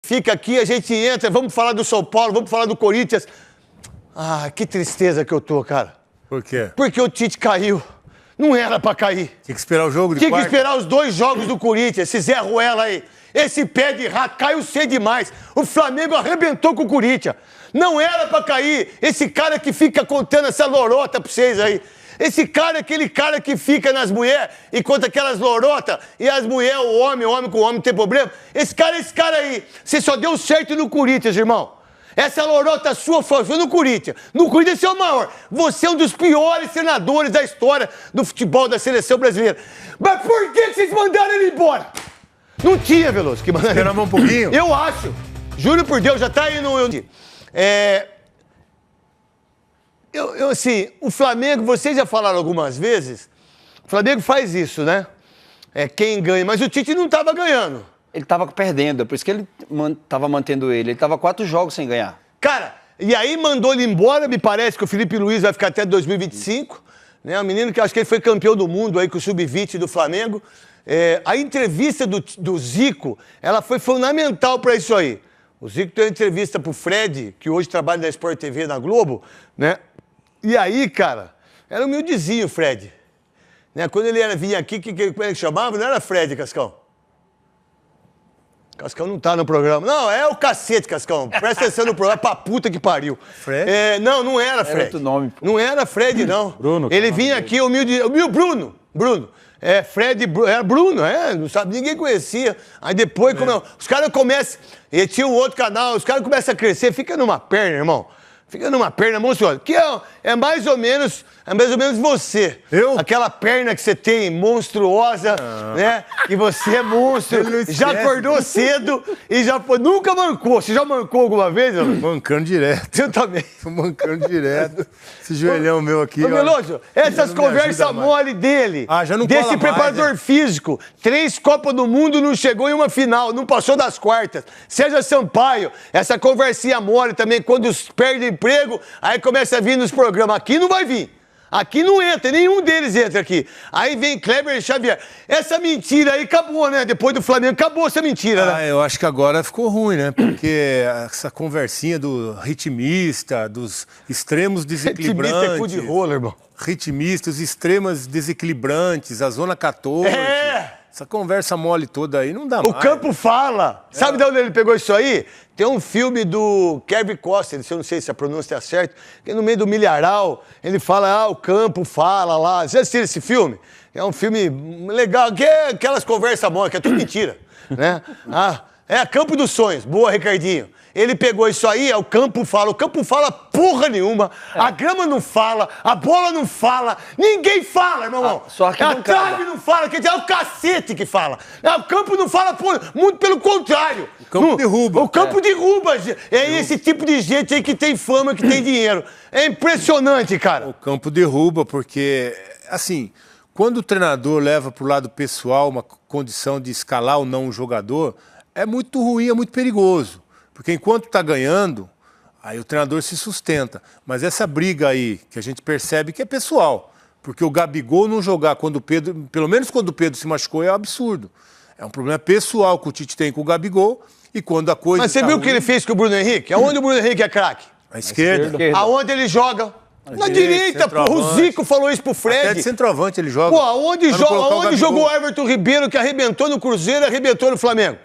fica aqui, a gente entra, vamos falar do São Paulo, vamos falar do Corinthians. Ah, que tristeza que eu tô, cara. Por quê? Porque o Tite caiu. Não era pra cair. Tinha que esperar o jogo de Tinha quarta. que esperar os 2 jogos do Corinthians, esse Zé Ruela aí. Esse pé de rato caiu cedo demais. O Flamengo arrebentou com o Corinthians. Não era pra cair. Esse cara que fica contando essa lorota pra vocês aí. Esse cara, aquele cara que fica nas mulheres e conta aquelas lorotas e as mulheres, o homem com o homem não tem problema. Esse cara aí. Você só deu certo no Corinthians, irmão. Essa lorota sua foi no Corinthians. No Corinthians você é o maior. Você é um dos piores senadores da história do futebol da seleção brasileira. Mas por que vocês mandaram ele embora? Não tinha, Veloso, que mandaram ele embora. Esperava um pouquinho? Eu acho. Juro por Deus, já tá aí no... assim, o Flamengo, vocês já falaram algumas vezes, o Flamengo faz isso, né? É quem ganha, mas o Tite não tava ganhando. Ele tava perdendo, é por isso que ele tava mantendo ele. Ele tava 4 jogos sem ganhar. Cara, e aí mandou ele embora, me parece que o Felipe Luiz vai ficar até 2025, né? Um menino que acho que ele foi campeão do mundo aí com o Sub-20 do Flamengo. A entrevista do Zico, ela foi fundamental para isso aí. O Zico deu uma entrevista pro Fred, que hoje trabalha na Sport TV na Globo, né? E aí, cara, era humildezinho o Fred. Né? Quando ele vinha aqui, como é que chamava? Não era Fred, Cascão? Cascão não tá no programa. Não, é o cacete, Cascão. Presta atenção no programa, pra puta que pariu. Fred? Não era Fred. Era outro nome. Pô. Não era Fred, não. Bruno. Ele vinha aqui, humilde... Bruno. Fred, era Bruno, não sabe, ninguém conhecia. Aí depois, os caras começam... E tinha um outro canal, os caras começam a crescer, fica numa perna, irmão. Fica numa perna monstruosa. Que é mais ou menos você. Eu? Aquela perna que você tem, monstruosa, né? Que você é monstro. Já acordou cedo e já foi. Nunca mancou. Você já mancou alguma vez? Mancando direto. Eu também. Tô mancando direto. Esse joelhão meu aqui. Ô, Veloso, essas conversas mole dele, já não desse cola mais, preparador físico, 3 Copas do Mundo, não chegou em uma final, não passou das quartas. Seja Sampaio, essa conversinha mole também, quando perde emprego, aí começa a vir nos programas. Aqui não vai vir. Aqui não entra, nenhum deles entra aqui. Aí vem Kleber e Xavier. Essa mentira aí acabou, né? Depois do Flamengo, acabou essa mentira, né? Eu acho que agora ficou ruim, né? Porque essa conversinha do ritmista, dos extremos desequilibrantes... Ritmista é cu de rola, irmão. Ritmista, os extremos desequilibrantes, a zona 14... Essa conversa mole toda aí não dá mais. O campo fala. Sabe de onde ele pegou isso aí? Tem um filme do Kevin Costner, eu não sei se a pronúncia é certa, que no meio do milharal, ele fala, o campo fala lá. Você já assistiu esse filme? É um filme legal, que é aquelas conversas mole, que é tudo mentira, né? É Campo dos Sonhos. Boa, Ricardinho. Ele pegou isso aí, o campo fala porra nenhuma, a grama não fala, a bola não fala, ninguém fala, meu irmão. Só que a trave não fala, quer dizer, é o cacete que fala. O campo não fala, muito pelo contrário. O campo derruba. O campo derruba. É esse tipo de gente aí que tem fama, que tem dinheiro. É impressionante, cara. O campo derruba porque, assim, quando o treinador leva pro lado pessoal uma condição de escalar ou não um jogador, é muito ruim, é muito perigoso. Porque enquanto está ganhando, aí o treinador se sustenta. Mas essa briga aí, que a gente percebe que é pessoal. Porque o Gabigol não jogar quando o Pedro... Pelo menos quando o Pedro se machucou, é um absurdo. É um problema pessoal que o Tite tem com o Gabigol. E quando a coisa... Mas você viu o que ele fez com o Bruno Henrique? Aonde o Bruno Henrique é craque? À esquerda. Aonde ele joga? Na direita, pô. O Zico falou isso pro Fred. Até de centroavante ele joga. Pô, aonde jogou o Everton Ribeiro, que arrebentou no Cruzeiro, arrebentou no Flamengo?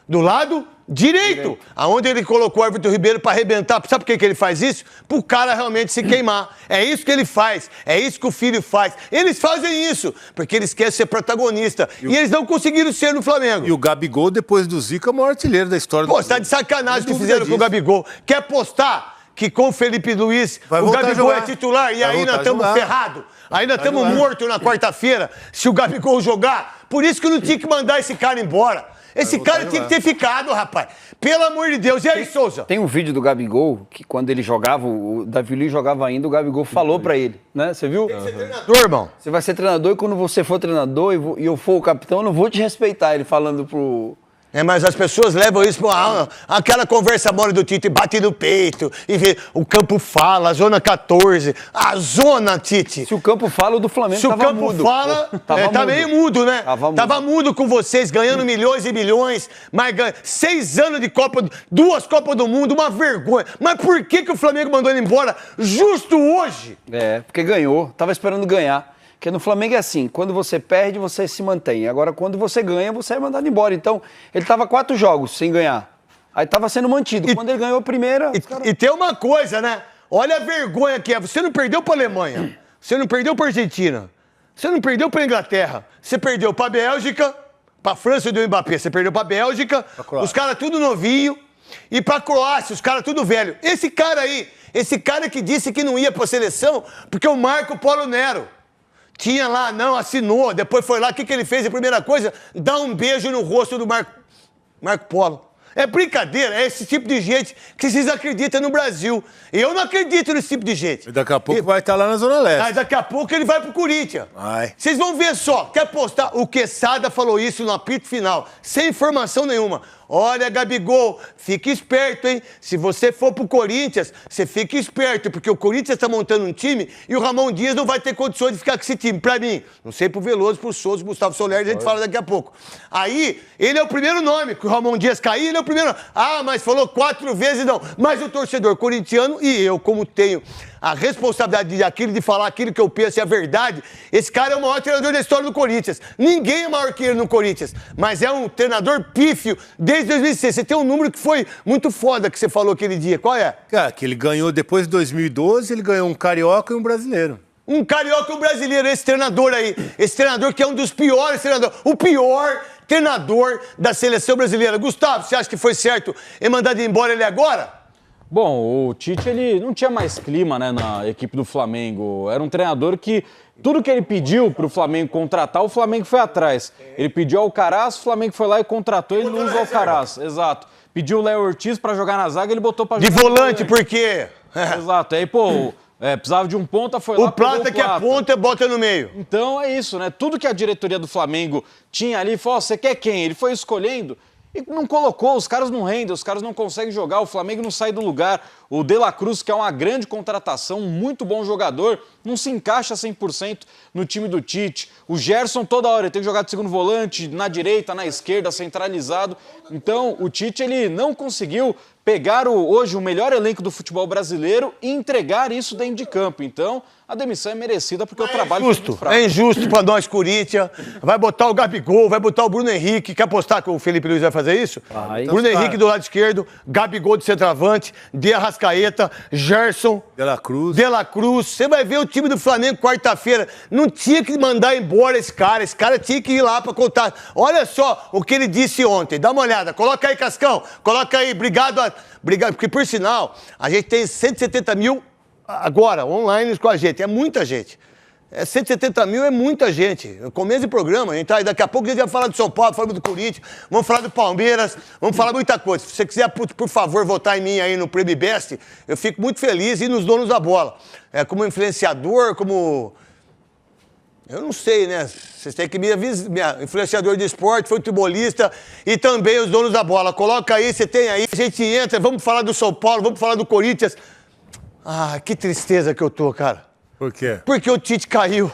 Do lado direito. Aonde ele colocou o Everton Ribeiro para arrebentar. Sabe por que ele faz isso? Pro cara realmente se queimar. É isso que ele faz. É isso que o filho faz. Eles fazem isso porque eles querem ser protagonista. E eles não conseguiram ser no Flamengo. E o Gabigol, depois do Zico, é o maior artilheiro da história do Pô, você tá de sacanagem que fizeram com o Gabigol. Quer apostar que com o Felipe Luiz o Gabigol é titular e aí nós estamos ferrados? Ainda estamos mortos na quarta-feira se o Gabigol jogar. Por isso que não tinha que mandar esse cara embora. Esse cara tinha que ter ficado, rapaz. Pelo amor de Deus. E aí, Souza? Tem um vídeo do Gabigol, que quando ele jogava, o Davi Luiz jogava ainda, o Gabigol falou pra ele, né? Você viu? Tem que ser treinador, irmão. Você vai ser treinador e quando você for treinador e eu for o capitão, eu não vou te respeitar. Ele falando Mas as pessoas levam isso para aquela conversa mole do Tite, bate no peito, e vê, o campo fala, a zona 14, a zona, Tite. Se o campo fala, o do Flamengo tava mudo. Se o campo fala, tá meio mudo, né? Tava mudo com vocês, ganhando milhões e milhões, mas 6 anos de Copa, 2 Copas do Mundo, uma vergonha. Mas por que o Flamengo mandou ele embora justo hoje? Porque ganhou, tava esperando ganhar. Porque no Flamengo é assim, quando você perde, você se mantém. Agora, quando você ganha, você é mandado embora. Então, ele estava 4 jogos sem ganhar. Aí estava sendo mantido. Quando ele ganhou a primeira... E tem uma coisa, né? Olha a vergonha que é. Você não perdeu para a Alemanha. Você não perdeu para a Argentina. Você não perdeu para a Inglaterra. Você perdeu para a Bélgica, para a França do Mbappé. Você perdeu para a Bélgica, os caras tudo novinho. E para a Croácia, os caras tudo velho. Esse cara que disse que não ia para a seleção, porque o Marco Polo Nero tinha lá, não, assinou, depois foi lá, o que ele fez? A primeira coisa, dar um beijo no rosto do Marco Polo. É brincadeira, é esse tipo de gente que vocês acreditam no Brasil. Eu não acredito nesse tipo de gente. E daqui a pouco vai estar lá na Zona Leste. Mas daqui a pouco ele vai pro Corinthians. Vocês vão ver só, quer postar? O Quesada falou isso no apito final, sem informação nenhuma. Olha, Gabigol, fique esperto, hein? Se você for pro Corinthians, você fique esperto, porque o Corinthians tá montando um time e o Ramon Dias não vai ter condições de ficar com esse time. Pra mim, não sei pro Veloso, pro Souza, Gustavo Soler, a gente fala daqui a pouco. Aí, ele é o primeiro nome, que o Ramon Dias cair, ele é o primeiro nome. Ah, mas falou 4 vezes não. Mas o torcedor corintiano e eu, como tenho a responsabilidade de falar aquilo que eu penso é a verdade, esse cara é o maior treinador da história do Corinthians. Ninguém é maior que ele no Corinthians, mas é um treinador pífio desde 2006. Você tem um número que foi muito foda que você falou aquele dia. Qual é? Cara, que ele ganhou depois de 2012, ele ganhou um carioca e um brasileiro. Um carioca e um brasileiro, esse treinador aí. Esse treinador que é um dos piores treinadores. O pior treinador da seleção brasileira. Gustavo, você acha que foi certo em mandar embora ele agora? Bom, o Tite, ele não tinha mais clima, né, na equipe do Flamengo. Era um treinador que tudo que ele pediu para o Flamengo contratar, o Flamengo foi atrás. Ele pediu Alcaraz, o Flamengo foi lá e contratou, ele não usou Alcaraz. Exato. Pediu o Léo Ortiz para jogar na zaga, ele botou para jogar... De volante, por quê? Exato. Aí, pô, precisava de um ponta, foi lá... O Plata que é ponta, bota no meio. Então é isso, né? Tudo que a diretoria do Flamengo tinha ali, falou, você quer quem? Ele foi escolhendo... E não colocou, os caras não rendem, os caras não conseguem jogar, o Flamengo não sai do lugar. O De La Cruz, que é uma grande contratação, um muito bom jogador, não se encaixa 100% no time do Tite. O Gerson toda hora, ele tem que jogar de segundo volante, na direita, na esquerda, centralizado. Então, o Tite, ele não conseguiu pegar hoje o melhor elenco do futebol brasileiro e entregar isso dentro de campo. Então, a demissão é merecida porque o trabalho foi muito fraco. É injusto pra nós, Corinthians. Vai botar o Gabigol, vai botar o Bruno Henrique. Quer apostar que o Felipe Luiz vai fazer isso? Bruno Henrique do lado esquerdo, Gabigol de centroavante, De Arrascaeta, Gerson, De La Cruz. Você vai ver o time do Flamengo quarta-feira. Não tinha que mandar embora esse cara tinha que ir lá pra contar. Olha só o que ele disse ontem. Dá uma olhada. Coloca aí, Cascão. Coloca aí. Obrigado, porque por sinal, a gente tem 170 mil agora, online com a gente. É muita gente. 170 mil é muita gente. No começo do programa, a gente tá, daqui a pouco a gente vai falar do São Paulo, falamos do Corinthians, vamos falar do Palmeiras, vamos falar muita coisa. Se você quiser, por favor, votar em mim aí no Prêmio Best, eu fico muito feliz e nos donos da bola. Como influenciador, como... Eu não sei, né? Vocês têm que me avisar. Influenciador de esporte, futebolista e também os donos da bola. Coloca aí, você tem aí, a gente entra, vamos falar do São Paulo, vamos falar do Corinthians. Ah, que tristeza que eu tô, cara. Por quê? Porque o Tite caiu.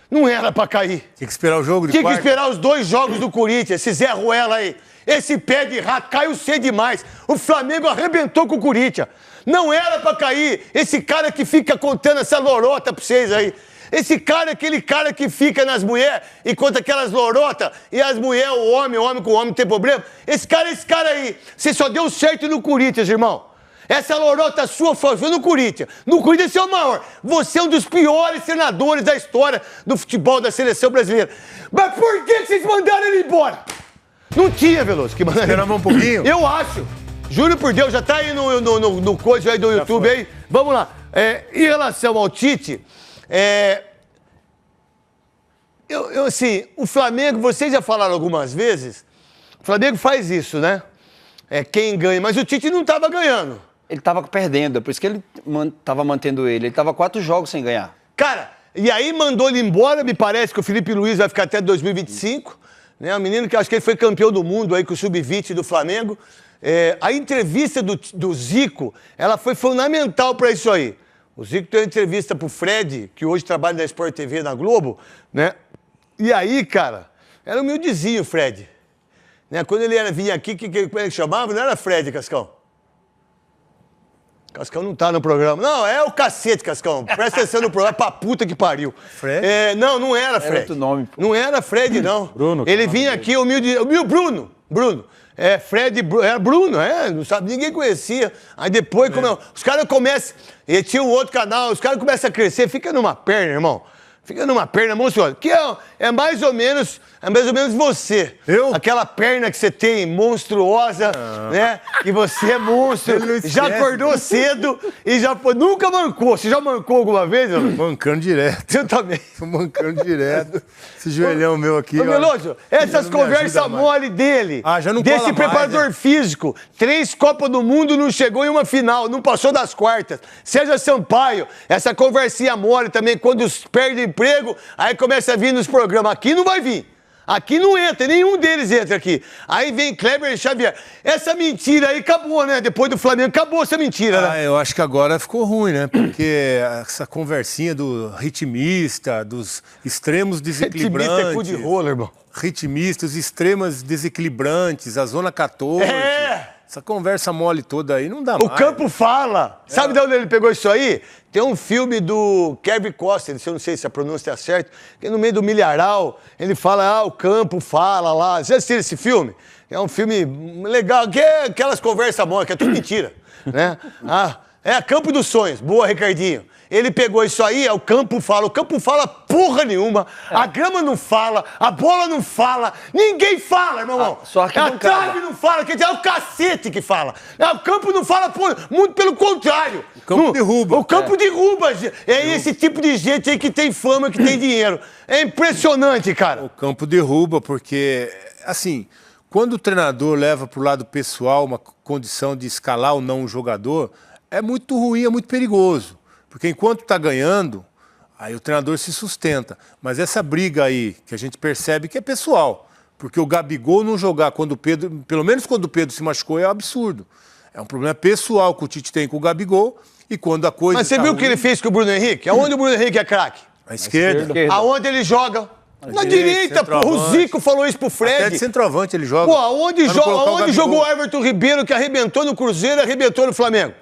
Não era pra cair. Tinha que esperar o jogo de Tinha quarta. que esperar os 2 jogos do Corinthians, esse Zé Ruela aí. Esse pé de rato caiu cedo demais. O Flamengo arrebentou com o Corinthians. Não era pra cair. Esse cara que fica contando essa lorota pra vocês aí. Esse cara é aquele cara que fica nas mulheres e conta aquelas lorotas e as mulheres, o homem com o homem tem problema. Esse cara aí. Você só deu certo no Corinthians, irmão. Essa lorota sua foi no Corinthians. No Corinthians você é o maior. Você é um dos piores treinadores da história do futebol da seleção brasileira. Mas por que vocês mandaram ele embora? Não tinha, Veloso, que mandaram ele embora. Esperamos um pouquinho? Eu acho. Juro por Deus, já tá aí no coisa aí do YouTube aí. Vamos lá. Em relação ao Tite... assim, o Flamengo, vocês já falaram algumas vezes, o Flamengo faz isso, né? Quem ganha, mas o Tite não estava ganhando. Ele estava perdendo, é por isso que ele estava mantendo ele. Ele estava 4 jogos sem ganhar. Cara, e aí mandou ele embora, me parece que o Felipe Luiz vai ficar até 2025, né? Um menino que acho que ele foi campeão do mundo aí com o Sub-20 do Flamengo. A entrevista do Zico, ela foi fundamental para isso aí. O Zico deu uma entrevista pro Fred, que hoje trabalha na Sport TV na Globo, né? E aí, cara, era humildezinho o Fred. Né? Quando ele vinha aqui, como é que chamava? Não era Fred, Cascão? Cascão não tá no programa. Não, é o cacete, Cascão. Presta atenção no programa, pra puta que pariu. Fred? Não era Fred. Era outro nome, pô. Não era Fred, não. Bruno. Ele vinha aqui, humilde... Bruno. Fred, era Bruno, não sabe, ninguém conhecia. Aí depois, os caras começam, e tinha um outro canal, os caras começam a crescer, fica numa perna, irmão. Fica numa perna monstruosa. Que é mais ou menos você. Eu? Aquela perna que você tem, monstruosa, né? Que você é monstro. Já acordou cedo e já nunca mancou. Você já mancou alguma vez? Mancando direto. Eu também. Tô mancando direto. Esse joelhão meu aqui. Ô, Meloso, essas não me conversas ajuda mais. mole dele, Já não desse cola mais, preparador né? físico, 3 Copas do Mundo, não chegou em uma final, não passou das quartas. Seja Sampaio, essa conversinha mole também, quando perde emprego, aí começa a vir nos programas. Aqui não vai vir. Aqui não entra, nenhum deles entra aqui. Aí vem Kleber Xavier. Essa mentira aí acabou, né? Depois do Flamengo, acabou essa mentira, né? Eu acho que agora ficou ruim, né? Porque essa conversinha do ritmista, dos extremos desequilibrantes. Ritmista é cu de rola, irmão. Ritmista, os extremos desequilibrantes, a zona 14. Essa conversa mole toda aí não dá mais. O campo fala. Sabe de onde ele pegou isso aí? Tem um filme do Kevin Costner, eu não sei se a pronúncia está certa, que no meio do milharal, ele fala, o campo fala lá. Você assistiu esse filme? É um filme legal, que é aquelas conversas mole, que é tudo mentira, né? Campo dos Sonhos. Boa, Ricardinho. Ele pegou isso aí, o campo fala porra nenhuma, a grama não fala, a bola não fala, ninguém fala, meu irmão. Só que a trave não fala, quer dizer, é o cacete que fala. O campo não fala, muito pelo contrário. O campo derruba. O campo derruba. É esse tipo de gente aí que tem fama, que tem dinheiro. É impressionante, cara. O campo derruba porque, assim, quando o treinador leva para o lado pessoal uma condição de escalar ou não um jogador, é muito ruim, é muito perigoso. Porque enquanto está ganhando, aí o treinador se sustenta. Mas essa briga aí, que a gente percebe que é pessoal. Porque o Gabigol não jogar quando o Pedro, pelo menos quando o Pedro se machucou, é um absurdo. É um problema pessoal que o Tite tem com o Gabigol. E quando a coisa. Mas você viu o que ele fez com o Bruno Henrique? Aonde o Bruno Henrique é craque? À esquerda. Aonde ele joga? Na direita, pô. O Zico falou isso pro Fred. Até de centroavante ele joga. Pô, aonde jogou o Everton Ribeiro, que arrebentou no Cruzeiro e arrebentou no Flamengo?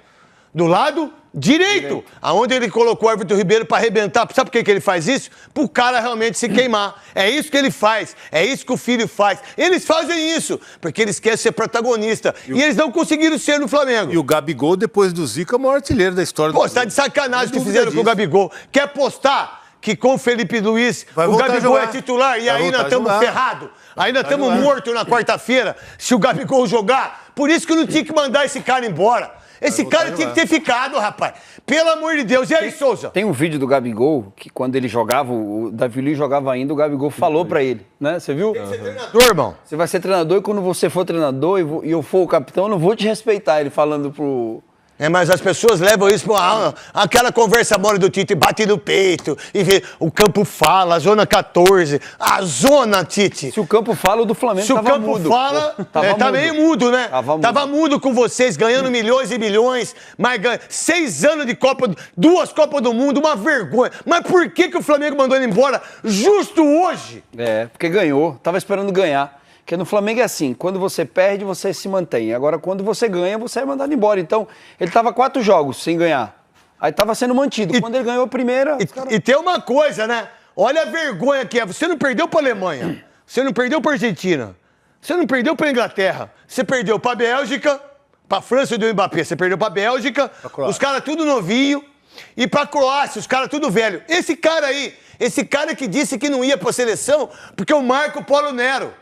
Do lado direito. Aonde ele colocou o Everton Ribeiro para arrebentar. Sabe por que ele faz isso? Pro cara realmente se queimar. É isso que ele faz. É isso que o filho faz. Eles fazem isso porque eles querem ser protagonista. E eles não conseguiram ser no Flamengo. E o Gabigol, depois do Zico, é o maior artilheiro da história do Pô, você tá de sacanagem que fizeram com o Gabigol. Quer apostar que com o Felipe Luiz o Gabigol é titular e aí nós estamos ferrados? Ainda estamos mortos na quarta-feira se o Gabigol jogar. Por isso que não tinha que mandar esse cara embora. Esse cara tinha que ter ficado, rapaz. Pelo amor de Deus. E aí, Souza? Tem um vídeo do Gabigol, que quando ele jogava, o Davi Luiz jogava ainda, o Gabigol falou pra ele, né? Você viu? Tem que ser treinador, irmão. Você vai ser treinador e quando você for treinador e eu for o capitão, eu não vou te respeitar. Ele falando pro... Mas as pessoas levam isso para aquela conversa mole do Tite, bate no peito, e vê, o campo fala, a zona 14, a zona, Tite. Se o campo fala, o do Flamengo Se o tava campo mudo. fala, tá meio mudo, né? Tava mudo com vocês, ganhando milhões e milhões, mas 6 anos de Copa, 2 Copas do Mundo, uma vergonha. Mas por que o Flamengo mandou ele embora justo hoje? Porque ganhou, tava esperando ganhar. Porque no Flamengo é assim, quando você perde, você se mantém. Agora, quando você ganha, você é mandado embora. Então, ele tava 4 jogos sem ganhar. Aí tava sendo mantido. Quando ele ganhou a primeira... E tem uma coisa, né? Olha a vergonha que é. Você não perdeu pra Alemanha. Você não perdeu pra Argentina. Você não perdeu pra Inglaterra. Você perdeu pra Bélgica, pra França deu Mbappé. Você perdeu pra Bélgica, os caras tudo novinho. E pra Croácia, os caras tudo velho. Esse cara aí, esse cara que disse que não ia pra seleção, porque o Marco Polo Nero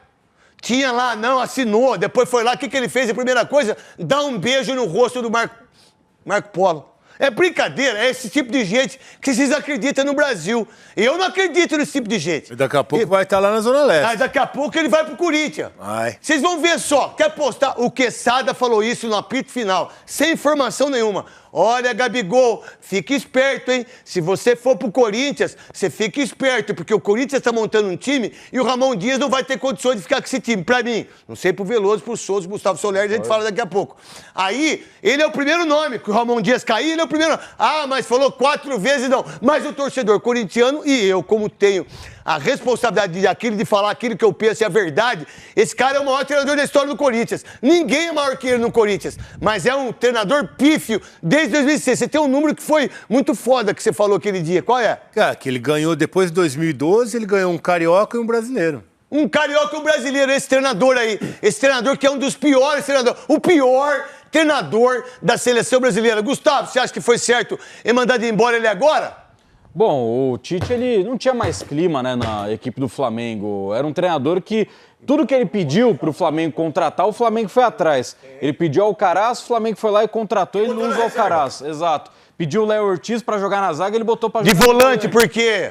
tinha lá, não, assinou, depois foi lá, o que ele fez? A primeira coisa, dar um beijo no rosto do Marco Polo. É brincadeira, é esse tipo de gente que vocês acreditam no Brasil. Eu não acredito nesse tipo de gente. E daqui a pouco vai estar lá na Zona Leste. Mas daqui a pouco ele vai pro Corinthians. Vai. Vocês vão ver só. Quer postar? O Quesada falou isso no apito final, sem informação nenhuma. Olha, Gabigol, fique esperto, hein? Se você for pro Corinthians, você fique esperto, porque o Corinthians tá montando um time e o Ramon Dias não vai ter condições de ficar com esse time. Pra mim, não sei pro Veloso, pro Souza, pro Gustavo Soler, a gente fala daqui a pouco. Aí, ele é o primeiro nome, que o Ramon Dias cair, ele é o primeiro nome. Ah, mas falou 4 vezes não. Mas o torcedor corintiano e eu, como tenho a responsabilidade de falar aquilo que eu penso é a verdade, esse cara é o maior treinador da história do Corinthians. Ninguém é maior que ele no Corinthians, mas é um treinador pífio desde 2006. Você tem um número que foi muito foda que você falou aquele dia. Qual é? Cara, que ele ganhou depois de 2012, ele ganhou um carioca e um brasileiro. Um carioca e um brasileiro, esse treinador aí. Esse treinador que é um dos piores treinadores. O pior treinador da seleção brasileira. Gustavo, você acha que foi certo em mandar embora ele agora? Bom, o Tite, ele não tinha mais clima, né, na equipe do Flamengo. Era um treinador que tudo que ele pediu pro Flamengo contratar, o Flamengo foi atrás. Ele pediu Alcaraz, o Flamengo foi lá e contratou, ele não usou Alcaraz. Exato. Pediu o Léo Ortiz pra jogar na zaga, ele botou pra jogar de volante, por quê?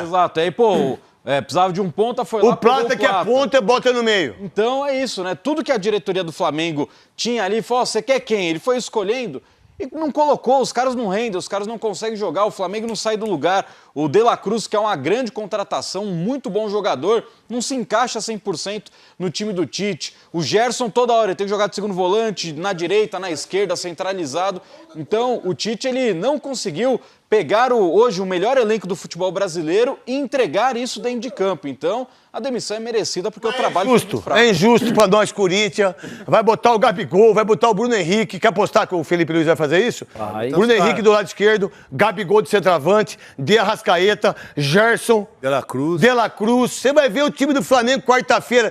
Exato. Aí, pô, precisava de um ponta, foi lá... O Plata que é ponta, bota no meio. Então é isso, né? Tudo que a diretoria do Flamengo tinha ali, falou, você quer quem? Ele foi escolhendo... E não colocou, os caras não rendem, os caras não conseguem jogar, o Flamengo não sai do lugar. O De La Cruz, que é uma grande contratação, um muito bom jogador, não se encaixa 100% no time do Tite. O Gerson toda hora, ele tem que jogar de segundo volante, na direita, na esquerda, centralizado. Então o Tite, ele não conseguiu pegar hoje o melhor elenco do futebol brasileiro e entregar isso dentro de campo. Então, a demissão é merecida porque o trabalho foi muito fraco. É injusto pra nós, Corinthians. Vai botar o Gabigol, vai botar o Bruno Henrique. Quer apostar que o Felipe Luiz vai fazer isso? Bruno Henrique do lado esquerdo, Gabigol de centroavante, De Arrascaeta, Gerson, De La Cruz. De La Cruz. Você vai ver o time do Flamengo quarta-feira.